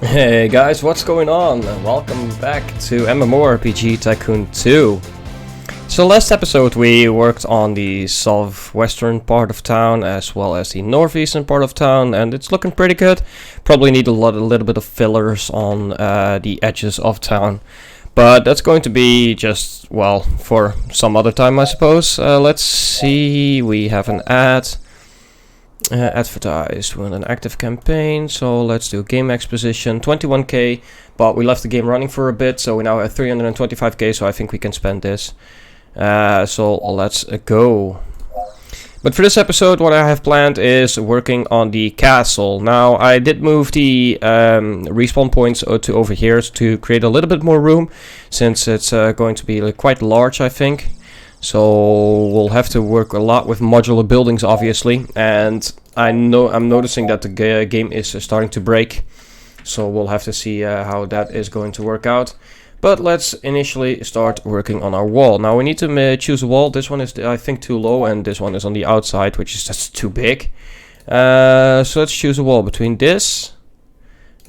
Hey guys, what's going on? Welcome back to MMORPG Tycoon 2. So last episode we worked on the southwestern part of town as well as the northeastern part of town, and it's looking pretty good. Probably need a little bit of fillers on the edges of town, but that's going to be just, well, for some other time I suppose. Let's see, we have an ad. Advertise. We're in an active campaign, so let's do game exposition. 21k, but we left the game running for a bit, so we now have 325k, so I think we can spend this. So let's go. But for this episode, what I have planned is working on the castle. Now, I did move the respawn points to over here to create a little bit more room, since it's going to be quite large, I think. So we'll have to work a lot with modular buildings, obviously, and I'm noticing that the game is starting to break, so we'll have to see how that is going to work out. But let's initially start working on our wall. Now we need to choose a wall. This one is, I think, too low, and this one is on the outside, which is just too big. So let's choose a wall between this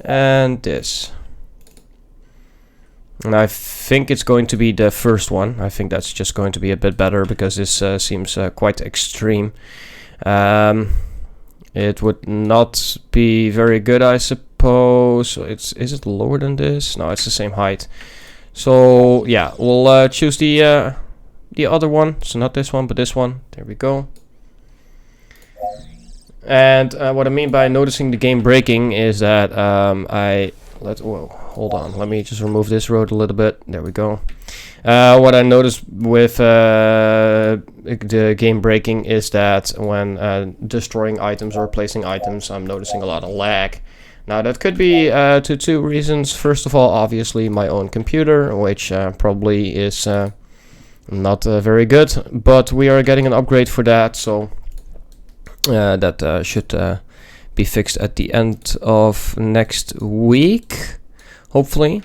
and this. And I think it's going to be the first one. I think that's just going to be a bit better because this seems quite extreme. It would not be very good, I suppose. Is it lower than this? No, it's the same height. So yeah, we'll choose the other one. So not this one, but this one. There we go. And what I mean by noticing the game breaking is that whoa, hold on. Let me just remove this road a little bit. There we go. What I noticed with the game breaking is that when destroying items or placing items, I'm noticing a lot of lag. Now that could be to two reasons. First of all, obviously my own computer, which probably is not very good, but we are getting an upgrade for that, so that should be fixed at the end of next week, hopefully.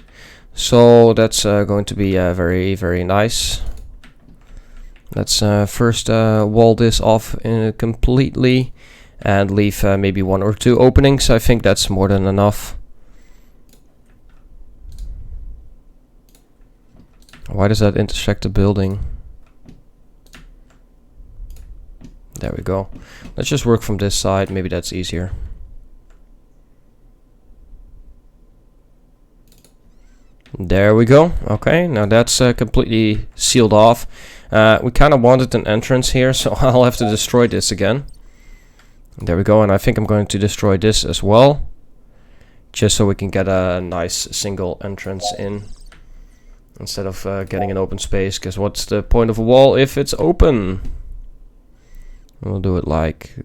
So that's going to be very, very nice. Let's first wall this off completely and leave maybe one or two openings. I think that's more than enough. Why does that intersect the building? There we go. Let's just work from this side. Maybe that's easier. There we go. Okay, now that's completely sealed off. We kind of wanted an entrance here, so I'll have to destroy this again. There we go, and I think I'm going to destroy this as well, just so we can get a nice single entrance in instead of getting an open space, because what's the point of a wall if it's open? We'll do it like...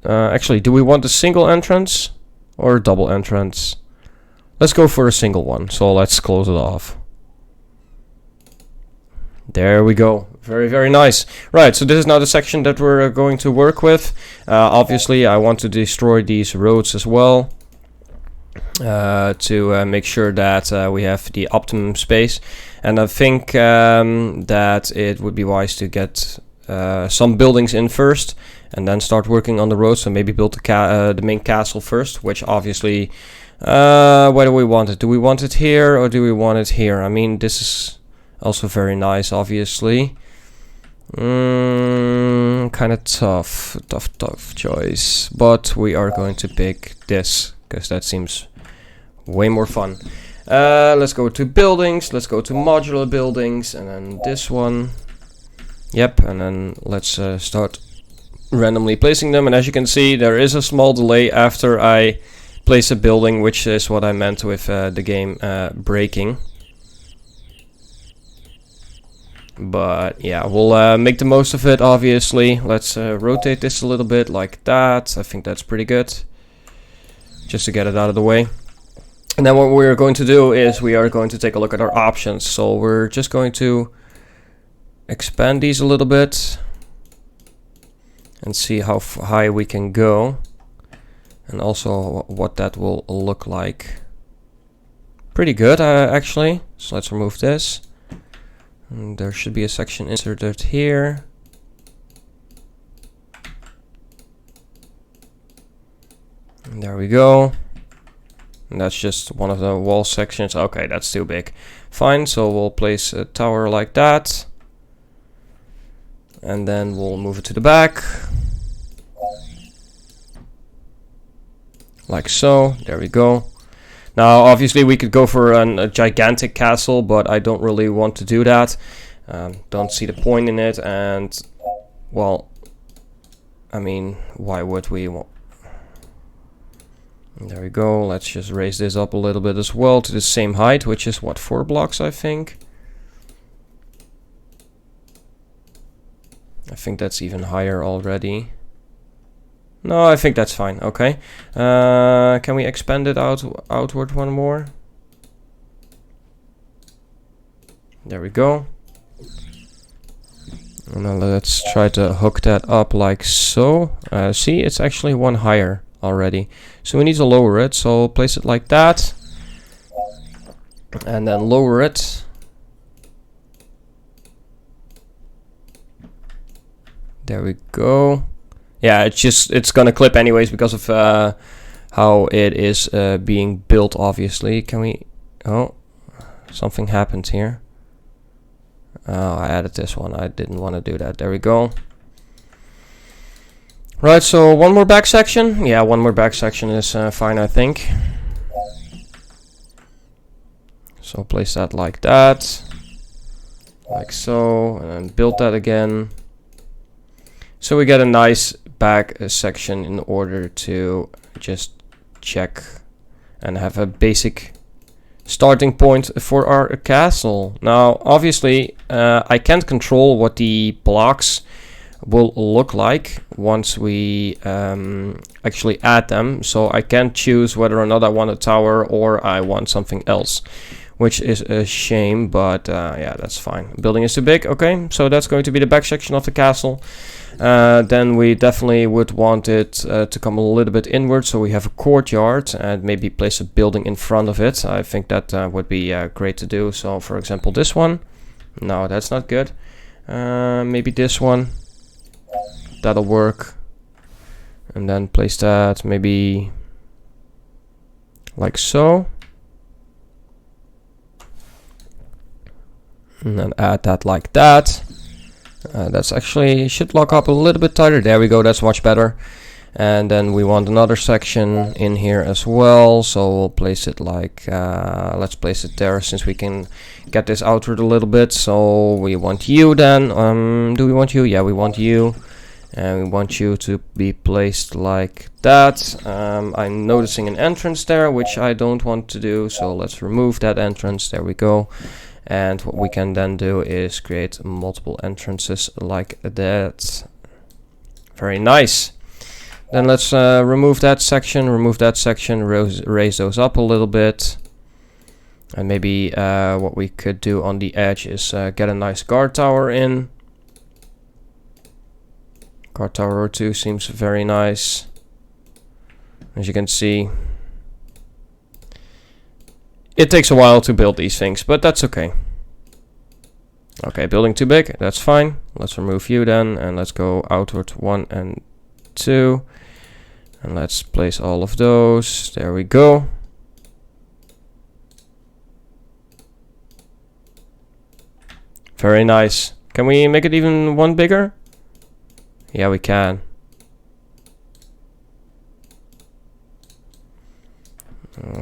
actually, do we want a single entrance or a double entrance? Let's go for a single one, so let's close it off. There we go. Very, very nice. Right, so this is now the section that we're going to work with. Obviously, I want to destroy these roads as well to make sure that we have the optimum space. And I think that it would be wise to get some buildings in first and then start working on the road. So maybe build the main castle first, which obviously... where do we want it? Do we want it here or do we want it here? I mean, this is also very nice, obviously. Kind of tough choice. But we are going to pick this, because that seems way more fun. Let's go to buildings. Let's go to modular buildings. And then this one. Yep, and then let's start randomly placing them. And as you can see, there is a small delay after I place a building, which is what I meant with the game breaking. But yeah, we'll make the most of it, obviously. Let's rotate this a little bit like that. I think that's pretty good, just to get it out of the way. And then what we're going to do is we are going to take a look at our options. So we're just going to expand these a little bit and see how high we can go, and also what that will look like. Pretty good, actually. So let's remove this. And there should be a section inserted here. And there we go. And that's just one of the wall sections. Okay, that's too big. Fine, so we'll place a tower like that. And then we'll move it to the back. Like so. There we go. Now, obviously, we could go for a gigantic castle, but I don't really want to do that. Don't see the point in it, and, well, I mean, why would we? There we go. Let's just raise this up a little bit as well to the same height, which is what, 4 blocks, I think. I think that's even higher already. No, I think that's fine. Okay. Can we expand it outward one more? There we go. And now let's try to hook that up like so. See, it's actually one higher already. So we need to lower it. So place it like that. And then lower it. There we go. Yeah, it's gonna clip anyways because of how it is being built, obviously. Can we... Oh, something happened here. Oh, I added this one. I didn't want to do that. There we go. Right, so one more back section. Yeah, one more back section is fine, I think. So place that like that. Like so. And then build that again. So we get a nice back section in order to just check and have a basic starting point for our castle. Now, obviously, I can't control what the blocks will look like once we actually add them. So I can't choose whether or not I want a tower or I want something else, which is a shame, but yeah, that's fine. Building is too big. Okay, so that's going to be the back section of the castle. Then we definitely would want it to come a little bit inward, so we have a courtyard and maybe place a building in front of it. I think that would be great to do. So for example, this one. No, that's not good. Maybe this one. That'll work. And then place that maybe like so. And then add that like that. That's actually should lock up a little bit tighter. There we go, that's much better. And then we want another section in here as well, so we'll place it like let's place it there since we can get this outward a little bit. So we want you then. Do we want you? Yeah, we want you, and we want you to be placed like that. I'm noticing an entrance there, which I don't want to do, so let's remove that entrance. There we go. And what we can then do is create multiple entrances like that. Very nice. Then let's remove that section, raise those up a little bit. And maybe what we could do on the edge is get a nice guard tower in. Guard tower or two seems very nice. As you can see, it takes a while to build these things, but that's okay. Okay, building too big, that's fine. Let's remove you then, and let's go outward 1 and 2. And let's place all of those. There we go. Very nice. Can we make it even one bigger? Yeah, we can.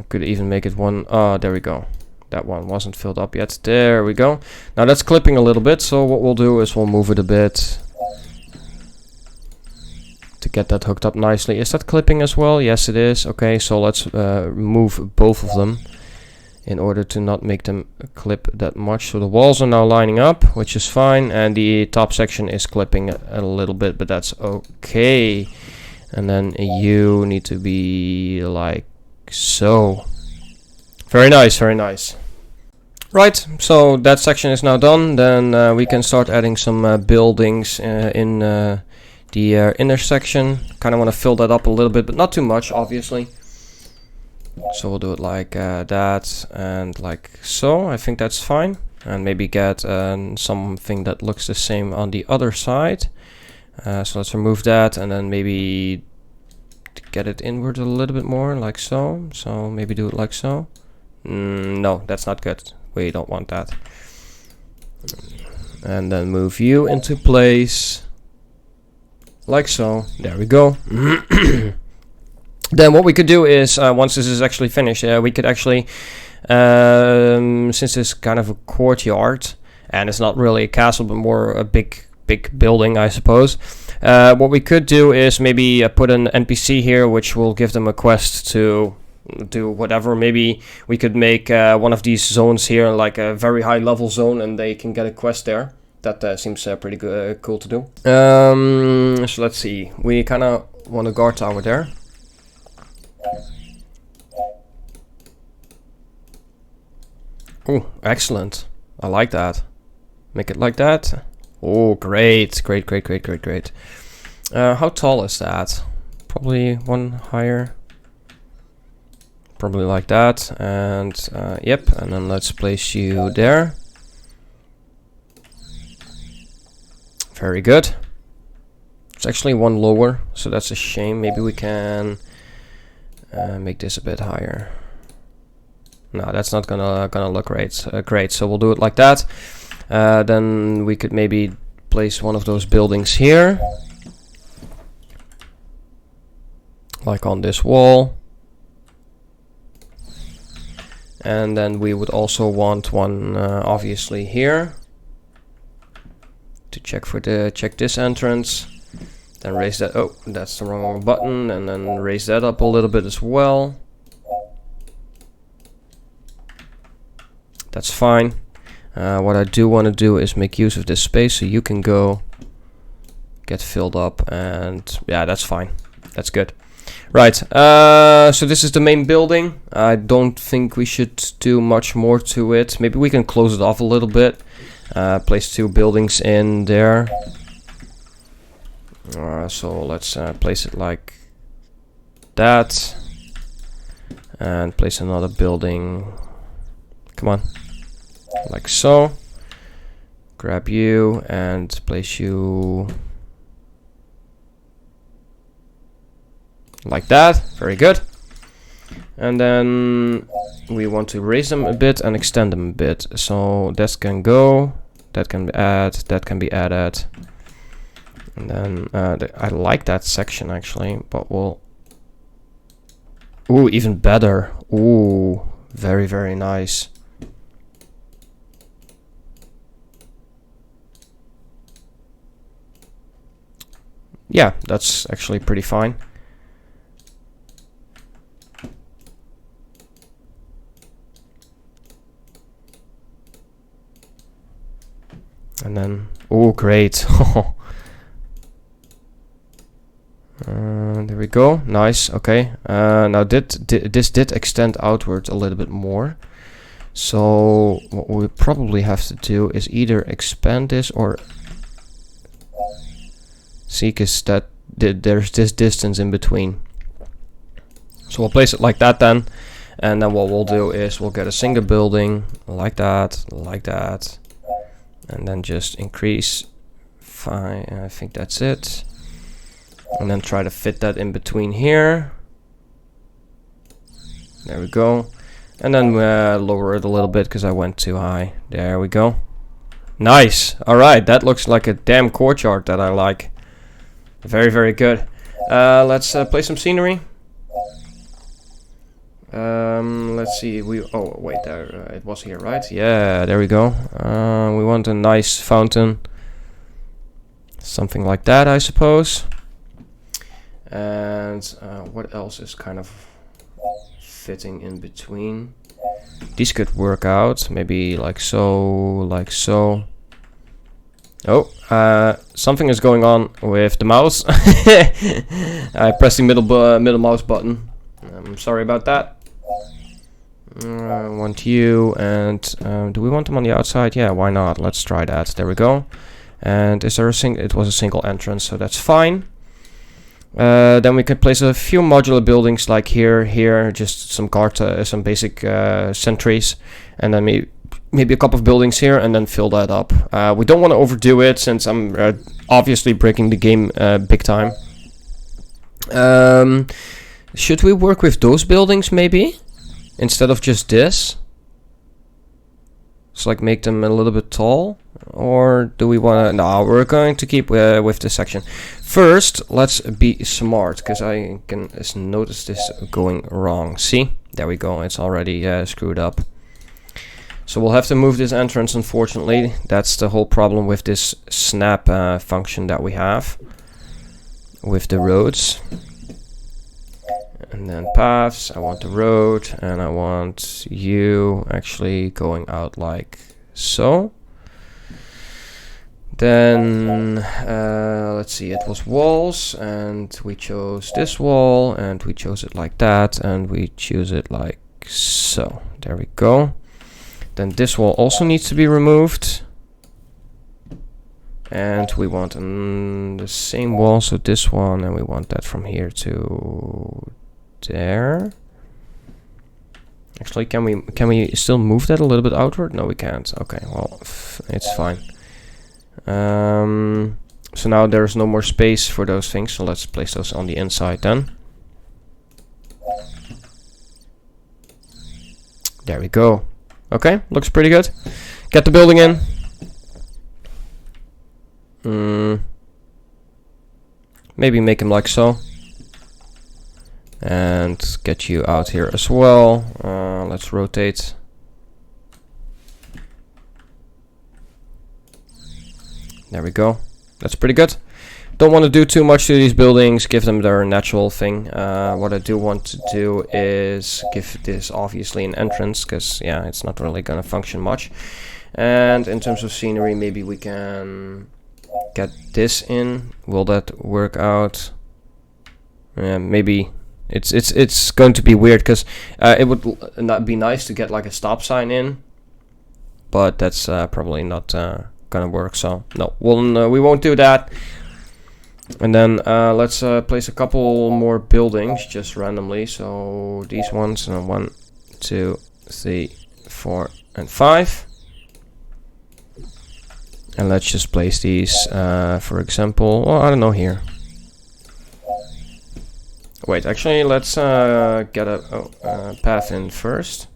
Could even make it one. Oh, there we go. That one wasn't filled up yet. There we go. Now that's clipping a little bit, so what we'll do is we'll move it a bit to get that hooked up nicely. Is that clipping as well? Yes, it is. Okay, so let's move both of them in order to not make them clip that much. So the walls are now lining up, which is fine, and the top section is clipping a little bit, but that's okay. And then you need to be like so. Very nice, very nice. Right, so that section is now done. Then we can start adding some buildings in the inner section. Kind of want to fill that up a little bit, but not too much, obviously. So we'll do it like that and like so. I think that's fine. And maybe get something that looks the same on the other side. So let's remove that, and then maybe get it inward a little bit more, like so. So maybe do it like so. No, that's not good. We don't want that. And then move you into place, like so. There we go. Then what we could do is, once this is actually finished, we could actually, since it's kind of a courtyard, and it's not really a castle, but more a big building, I suppose. What we could do is maybe put an NPC here, which will give them a quest to do whatever. Maybe we could make one of these zones here like a very high level zone, and they can get a quest there. That seems pretty good, cool to do. So let's see. We kind of want a guard tower there. Oh, excellent. I like that. Make it like that. Oh, great. Great. How tall is that? Probably one higher. Probably like that. And yep. And then let's place you there. Very good. It's actually one lower, so that's a shame. Maybe we can make this a bit higher. No, that's not gonna look great. Great. So we'll do it like that. Then we could maybe place one of those buildings here, like on this wall. And then we would also want one, obviously here, to check this entrance. Then raise that. Oh, that's the wrong button. And then raise that up a little bit as well. That's fine. What I do want to do is make use of this space so you can go get filled up, and yeah, that's fine. That's good. Right, so this is the main building. I don't think we should do much more to it. Maybe we can close it off a little bit. Place two buildings in there. So let's place it like that. And place another building. Come on. Like so. Grab you and place you like that. Very good. And then we want to raise them a bit and extend them a bit. So that can go, that can be added. And then I like that section actually, but we'll... Ooh, even better. Ooh, very nice. Yeah, that's actually pretty fine. And then, oh, great. There we go. Nice. Okay. Now this did extend outward a little bit more. So what we probably have to do is either expand this or see, because there's this distance in between. So we'll place it like that then. And then what we'll do is we'll get a single building like that, and then just increase. Fine, I think that's it. And then try to fit that in between here. There we go. And then lower it a little bit because I went too high. There we go. Nice. Alright, that looks like a damn courtyard that I like. Very good. Let's play some scenery. Let's see. Oh wait, there it was here, right? Yeah, there we go. We want a nice fountain, something like that, I suppose. And what else is kind of fitting in between? These could work out, maybe like so, like so. Oh, something is going on with the mouse. I pressed the middle mouse button. I'm sorry about that. I want you, and do we want them on the outside? Yeah, why not? Let's try that. There we go. And is there a it was a single entrance, so that's fine. Then we can place a few modular buildings like here, just some some basic sentries, and then maybe a couple of buildings here, and then fill that up. We don't want to overdo it, since I'm obviously breaking the game big time. Should we work with those buildings maybe? Instead of just this? It's like make them a little bit tall? Or do we want to... No, we're going to keep with this section. First, let's be smart, because I can notice this going wrong. See? There we go. It's already screwed up. So we'll have to move this entrance, unfortunately. That's the whole problem with this snap function that we have with the roads. And then paths, I want the road, and I want you actually going out like so. Then, let's see, it was walls, and we chose this wall, and we chose it like that, and we choose it like so. There we go. Then this wall also needs to be removed. And we want the same wall, so this one, and we want that from here to there. Actually, can we still move that a little bit outward? No, we can't. Okay, well, it's fine. So now there's no more space for those things, so let's place those on the inside then. There we go. Okay, looks pretty good. Get the building in. Maybe make him like so. And get you out here as well. Let's rotate. There we go. That's pretty good. Don't want to do too much to these buildings. Give them their natural thing. What I do want to do is give this obviously an entrance, because yeah, it's not really going to function much. And in terms of scenery, maybe we can get this in. Will that work out? Maybe it's going to be weird, because it would not be nice to get like a stop sign in, but that's probably not gonna work. So no, we won't do that. And then let's place a couple more buildings just randomly. So these ones, 1, 2, 3, 4, and 5. And let's just place these, for example, well, I don't know, here. Wait, actually, let's get a path in first.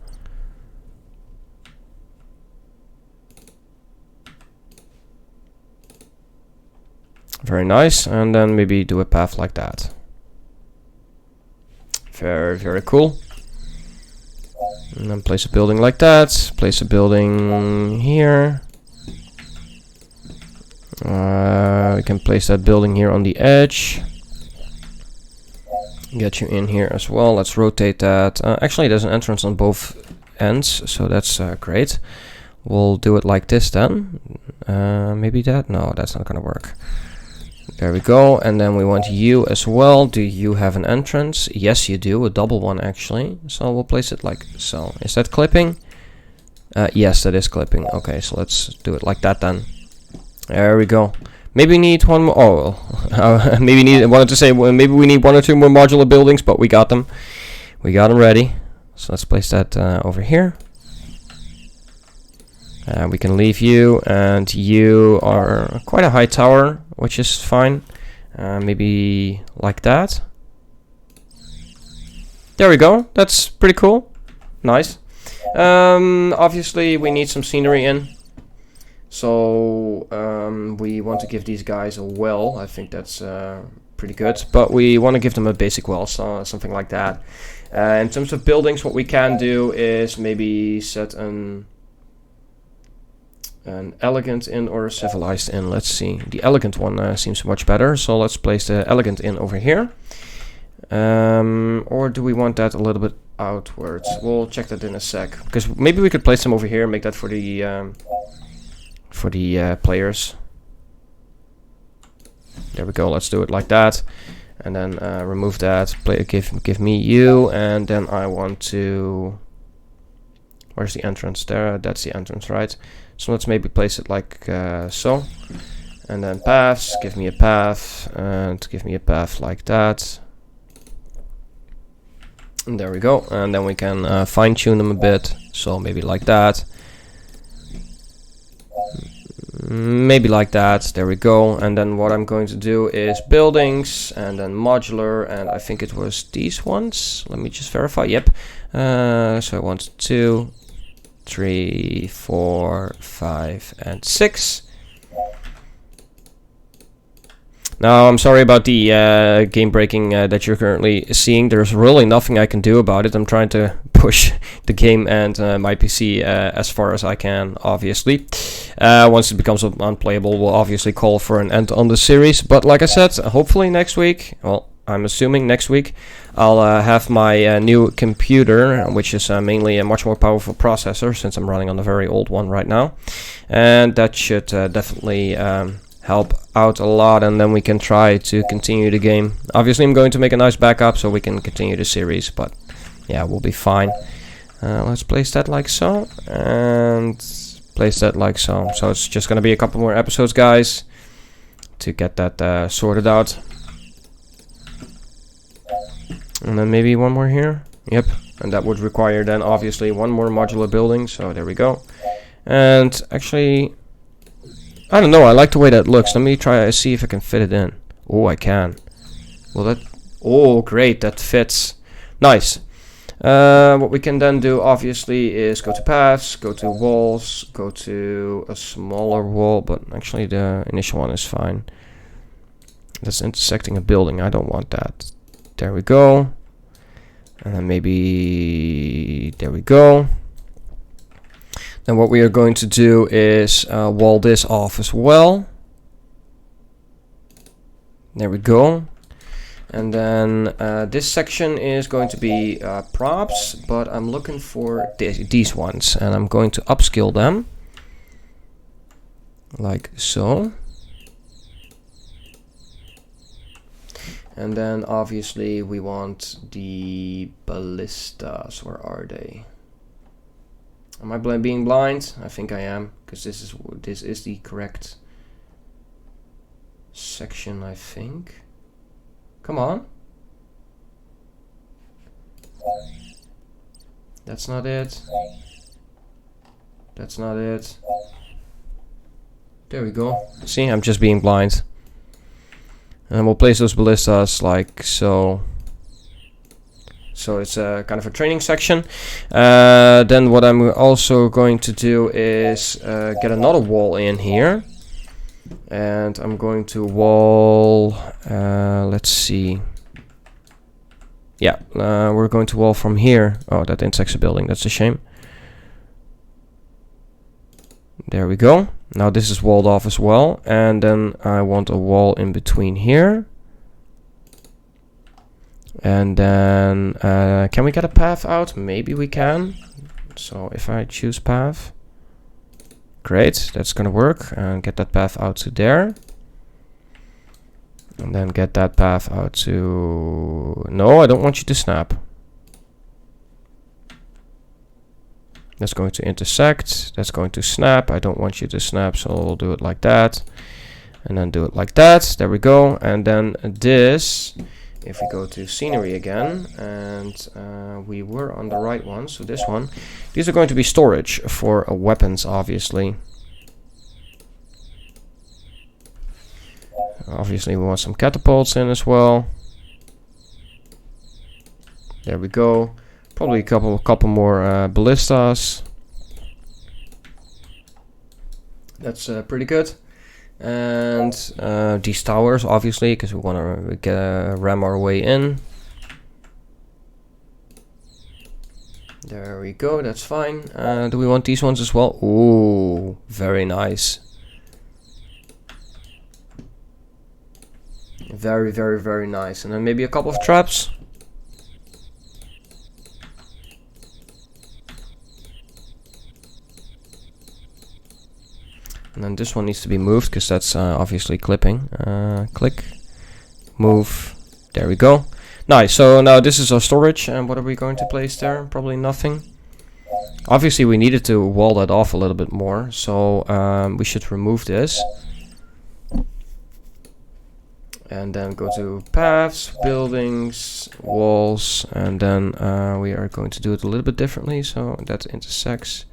Very nice, and then maybe do a path like that. Very, very cool. And then place a building like that. Place a building here. We can place that building here on the edge. Get you in here as well. Let's rotate that. Actually, there's an entrance on both ends, so that's great. We'll do it like this then. Maybe that? No, that's not gonna work. There we go. And then we want you as well. Do you have an entrance? Yes, you do. A double one, actually. So we'll place it like so. Is that clipping? Yes, that is clipping. Okay, so let's do it like that then. There we go. Maybe we need one more. Oh, maybe wanted to say maybe we need 1 or 2 more modular buildings, but we got them. We got them ready. So let's place that over here. We can leave you, and you are quite a high tower, which is fine. Maybe like that. There we go. That's pretty cool. Nice. Obviously, we need some scenery in. So we want to give these guys a well. I think that's pretty good. But we want to give them a basic well, so something like that. In terms of buildings, what we can do is maybe set an elegant inn or a civilized inn. Let's see. The elegant one seems much better. So let's place the elegant inn over here. Or do we want that a little bit outwards? We'll check that in a sec. Because maybe we could place them over here and make that for the players. There we go. Let's do it like that. And then remove that. Give me you. And then I want to... Where's the entrance? There. That's the entrance, right? So let's maybe place it like so. And then paths. Give me a path. And give me a path like that. And there we go. And then we can fine-tune them a bit. So maybe like that. Maybe like that. There we go. And then what I'm going to do is buildings and then modular, and I think it was these ones. Let me just verify. Yep. So I want 2, 3, 4, 5 and 6. Now, I'm sorry about the game breaking that you're currently seeing. There's really nothing I can do about it. I'm trying to push the game and my PC as far as I can, obviously. Once it becomes unplayable, we'll obviously call for an end on the series. But like I said, hopefully next week, well, I'm assuming next week, I'll have my new computer, which is mainly a much more powerful processor, since I'm running on a very old one right now. And that should definitely help out a lot, and then we can try to continue the game. Obviously I'm going to make a nice backup so we can continue the series, but yeah, we'll be fine. Let's place that like so, and place that like so. So it's just gonna be a couple more episodes, guys, to get that sorted out. And then maybe one more here. Yep, and that would require then obviously one more modular building, so there we go. And actually, I don't know, I like the way that looks. Let me try to see if I can fit it in. Oh, I can. Well, that... Oh, great, that fits. Nice. What we can then do, obviously, is go to paths, go to walls, go to a smaller wall, but actually the initial one is fine. That's intersecting a building. I don't want that. There we go. And then maybe... There we go. And what we are going to do is wall this off as well. There we go. And then this section is going to be props, but I'm looking for these ones, and I'm going to upscale them like so. And then obviously we want the ballistas. Where are they? Am I being blind? I think I am, because this is the correct section, I think. Come on. That's not it. That's not it. There we go. See, I'm just being blind. And we'll place those ballistas like so. So it's a kind of a training section. Then what I'm also going to do is get another wall in here. And I'm going to wall, let's see. Yeah, we're going to wall from here. Oh, that intersects a building, that's a shame. There we go. Now this is walled off as well. And then I want a wall in between here. And then, can we get a path out? Maybe we can. So if I choose path, great, that's gonna work. And get that path out to there. And then get that path out to... No, I don't want you to snap. That's going to intersect. That's going to snap. I don't want you to snap, so we'll do it like that. And then do it like that. There we go. And then this... If we go to scenery again, and we were on the right one, so this one, these are going to be storage for weapons, obviously. Obviously we want some catapults in as well. There we go. Probably a couple more ballistas. That's pretty good. And these towers, obviously, because we want to ram our way in. There we go, that's fine. Do we want these ones as well? Ooh, very nice. Very, very, very nice. And then maybe a couple of traps. And then this one needs to be moved, because that's obviously clipping. Click, move, there we go. Nice, so now this is our storage, and what are we going to place there? Probably nothing. Obviously we needed to wall that off a little bit more, so we should remove this. And then go to paths, buildings, walls, and then we are going to do it a little bit differently, so that intersects.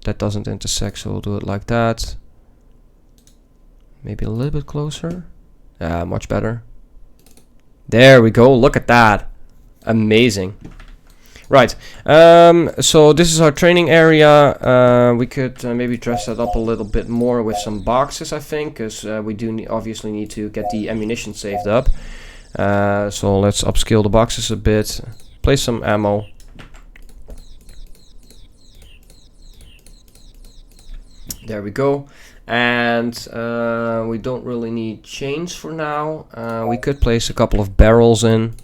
That doesn't intersect, so we'll do it like that. Maybe a little bit closer. Much better. There we go. Look at that. Amazing. Right. So this is our training area. We could maybe dress that up a little bit more with some boxes, I think, because we do obviously need to get the ammunition saved up. So let's upscale the boxes a bit. Place some ammo. There we go. And we don't really need chains for now. We could place a couple of barrels in.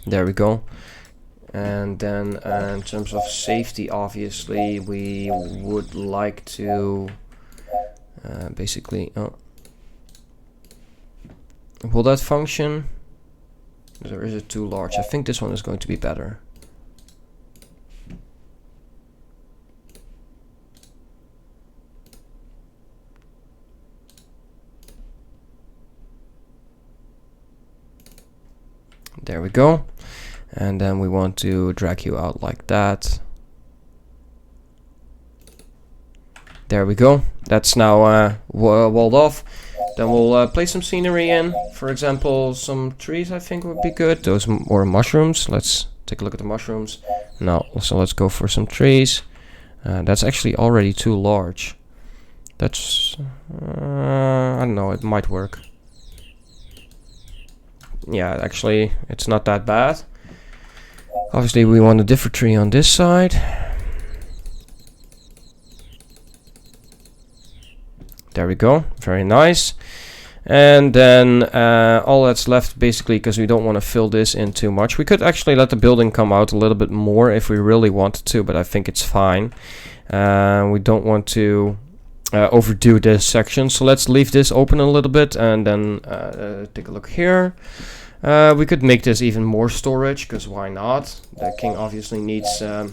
There we go. And then in terms of safety, obviously we would like to basically will that function, or is it too large? I think this one is going to be better. There we go. And then we want to drag you out like that. There we go. That's now walled off. Then we'll place some scenery in. For example, some trees I think would be good. Those or mushrooms. Let's take a look at the mushrooms. No, so let's go for some trees. That's actually already too large. That's I don't know. It might work. Yeah, actually, it's not that bad. Obviously, we want a different tree on this side. There we go. Very nice. And then all that's left, basically, because we don't want to fill this in too much. We could actually let the building come out a little bit more if we really wanted to, but I think it's fine. We don't want to overdo this section, so let's leave this open a little bit and then take a look here. We could make this even more storage, because why not? The king obviously needs a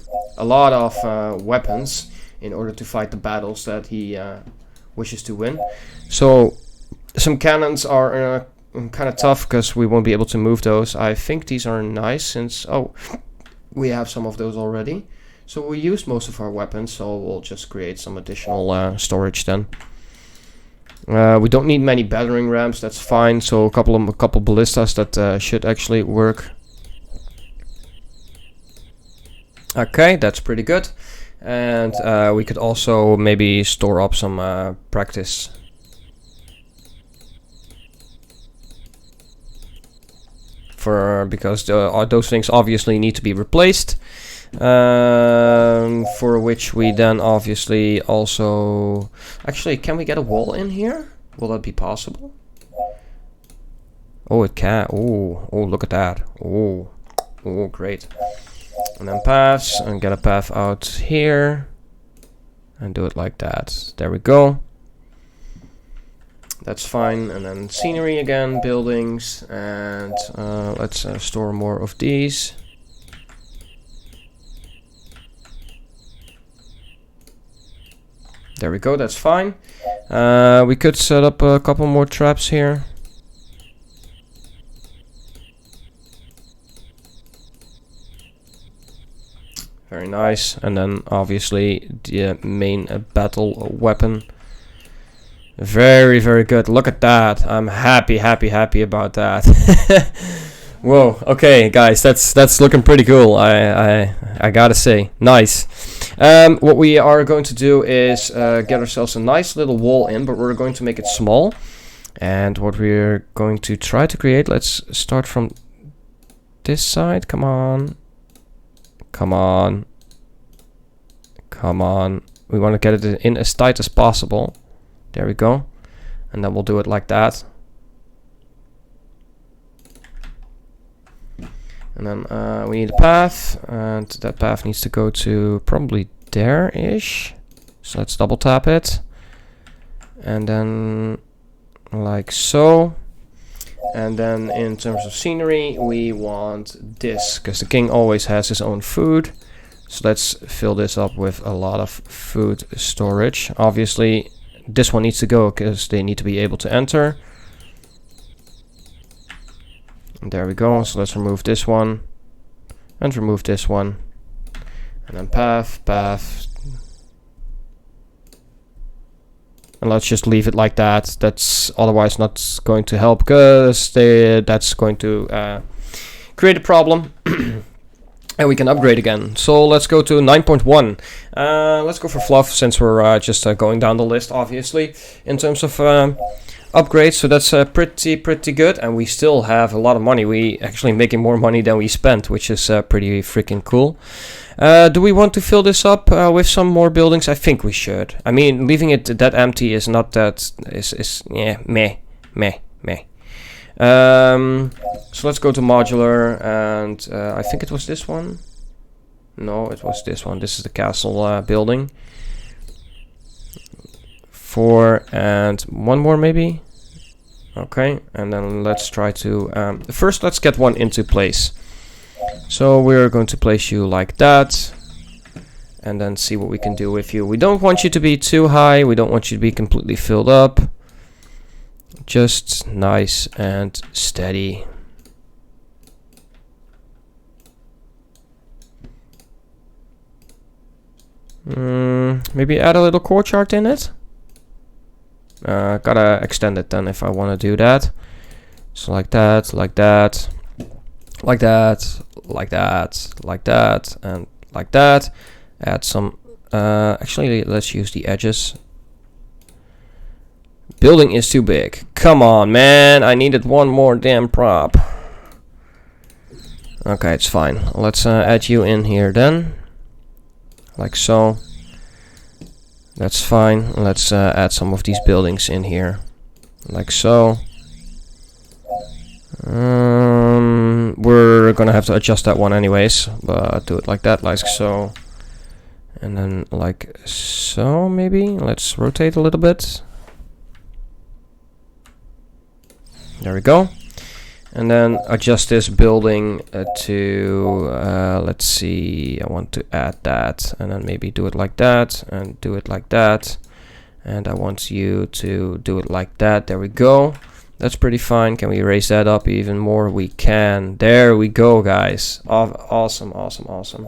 lot of weapons in order to fight the battles that he wishes to win. So some cannons are kind of tough because we won't be able to move those. I think these are nice since we have some of those already. So we used most of our weapons, so we'll just create some additional storage then. We don't need many battering rams, that's fine. So a couple ballistas that should actually work. Okay, that's pretty good. And we could also maybe store up some practice. Because those things obviously need to be replaced. For which we then obviously also... Actually, can we get a wall in here? Will that be possible? Oh, it can. Oh, look at that. Oh, great. And then paths, and get a path out here. And do it like that. There we go. That's fine. And then scenery again, buildings, and let's store more of these. There we go, that's fine. We could set up a couple more traps here. Very nice. And then obviously the main battle weapon. Very, very good. Look at that. I'm happy about that. Whoa, okay guys, that's looking pretty cool. I gotta say, nice. What we are going to do is get ourselves a nice little wall in, but we're going to make it small. And what we're going to try to create, let's start from this side. Come on. We want to get it in as tight as possible. There we go. And then we'll do it like that. And then we need a path, and that path needs to go to probably there-ish. So let's double tap it. And then like so. And then in terms of scenery, we want this, because the king always has his own food. So let's fill this up with a lot of food storage. Obviously, this one needs to go because they need to be able to enter. And there we go. So let's remove this one and remove this one. And then path. And let's just leave it like that. That's otherwise not going to help, because that's going to create a problem. And we can upgrade again. So let's go to 9.1. Let's go for fluff, since we're just going down the list, obviously, in terms of upgrades. So that's pretty good. And we still have a lot of money. We actually making more money than we spent, which is pretty freaking cool. Do we want to fill this up with some more buildings? I think we should. I mean, leaving it that empty is not that... yeah, meh. So let's go to modular, and I think it was this one. No, it was this one. This is the castle building. 4 and 1 more maybe. Okay, and then let's try to... first, let's get one into place. So we're going to place you like that, and then see what we can do with you. We don't want you to be too high. We don't want you to be completely filled up. Just nice and steady. Maybe add a little courtyard in it. Gotta extend it then if I want to do that. So like that, like that, like that, like that, like that, and like that. Add some... actually, let's use the edges. Building is too big. Come on, man. I needed one more damn prop. Okay, it's fine. Let's add you in here then. Like so. That's fine. Let's add some of these buildings in here. Like so. We're gonna have to adjust that one anyways. But do it like that, like so. And then like so, maybe. Let's rotate a little bit. There we go. And then adjust this building to, let's see, I want to add that, and then maybe do it like that, and do it like that, and I want you to do it like that. There we go. That's pretty fine. Can we raise that up even more? We can. There we go, guys. Awesome, awesome, awesome.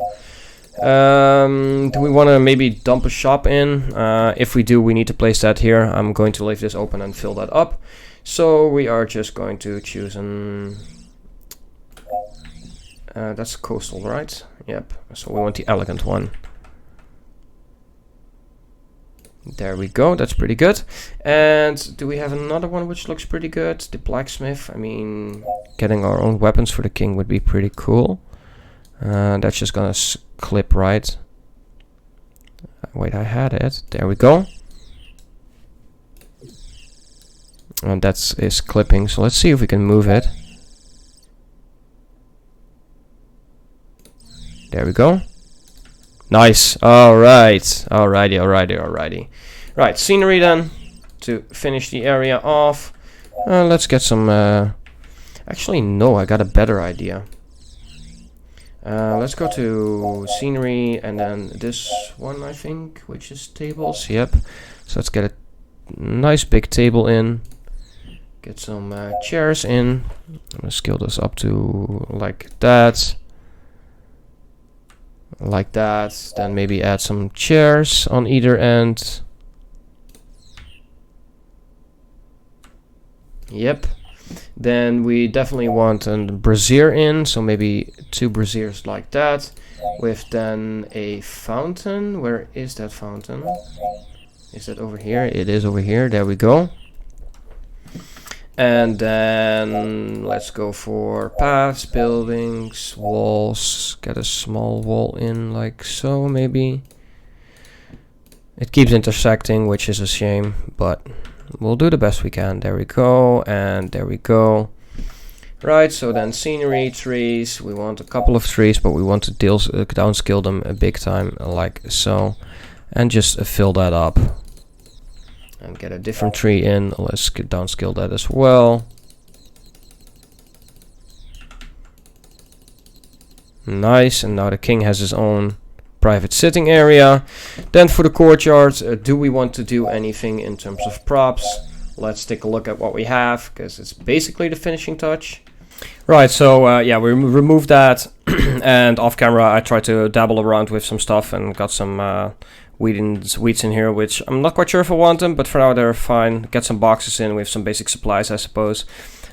Do we want to maybe dump a shop in? If we do, we need to place that here. I'm going to leave this open and fill that up. So we are just going to choose an... that's coastal, right? Yep. So we want the elegant one. There we go. That's pretty good. And do we have another one which looks pretty good? The blacksmith. I mean, getting our own weapons for the king would be pretty cool. That's just gonna clip right. Wait, I had it. There we go. And that is clipping, so let's see if we can move it. There we go. Nice. Alright. Alrighty. Right, scenery then, to finish the area off. Let's get some... actually, no, I got a better idea. Let's go to scenery, and then this one, I think, which is tables. Yep. So let's get a nice big table in. Get some chairs in. I'm gonna scale this up to like that. Like that. Then maybe add some chairs on either end. Yep. Then we definitely want a brazier in. So maybe 2 braziers like that. With then a fountain. Where is that fountain? Is that over here? It is over here. There we go. And then let's go for paths, buildings, walls. Get a small wall in like so, maybe. It keeps intersecting, which is a shame, but we'll do the best we can. There we go, and there we go. Right, so then scenery, trees. We want a couple of trees, but we want to downscale them a big time, like so. And just fill that up. And get a different tree in. Let's downscale that as well. Nice, and now the king has his own private sitting area. Then for the courtyard, do we want to do anything in terms of props? Let's take a look at what we have, because it's basically the finishing touch. Right, so yeah, we removed that, and off camera I tried to dabble around with some stuff and got some wheats in here, which I'm not quite sure if I want them, but for now they're fine. Get some boxes in with some basic supplies, I suppose,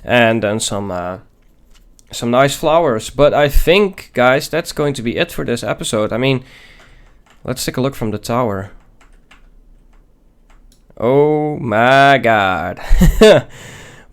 and then some nice flowers. But I think, guys, that's going to be it for this episode. I mean, let's take a look from the tower. Oh my god.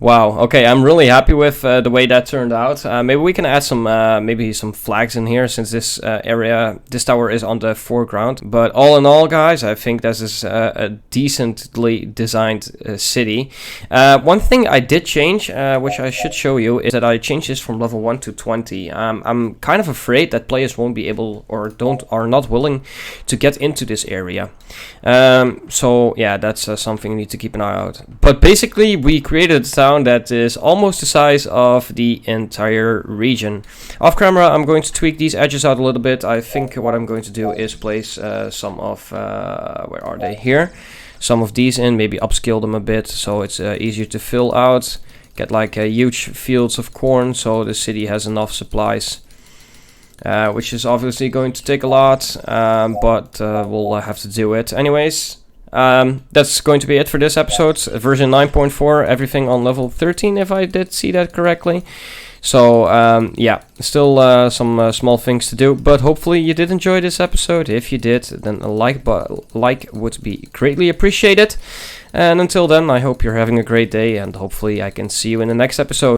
Wow, okay, I'm really happy with the way that turned out. Maybe we can add some maybe some flags in here, since this this tower is on the foreground. But all in all, guys, I think this is a decently designed city. One thing I did change, which I should show you, is that I changed this from level 1 to 20. I'm kind of afraid that players won't be able, or are not willing to get into this area. So yeah, that's something you need to keep an eye out. But basically, we created a town that is almost the size of the entire region. Off camera, I'm going to tweak these edges out a little bit. I think what I'm going to do is place some of, where are they? Here. Some of these in, maybe upscale them a bit so it's easier to fill out. Get like huge fields of corn so the city has enough supplies. Which is obviously going to take a lot, but we'll have to do it anyways. That's going to be it for this episode. Version 9.4, everything on level 13, if I did see that correctly. So yeah, still some small things to do, but hopefully you did enjoy this episode. If you did, then a like would be greatly appreciated. And until then, I hope you're having a great day, and hopefully I can see you in the next episode.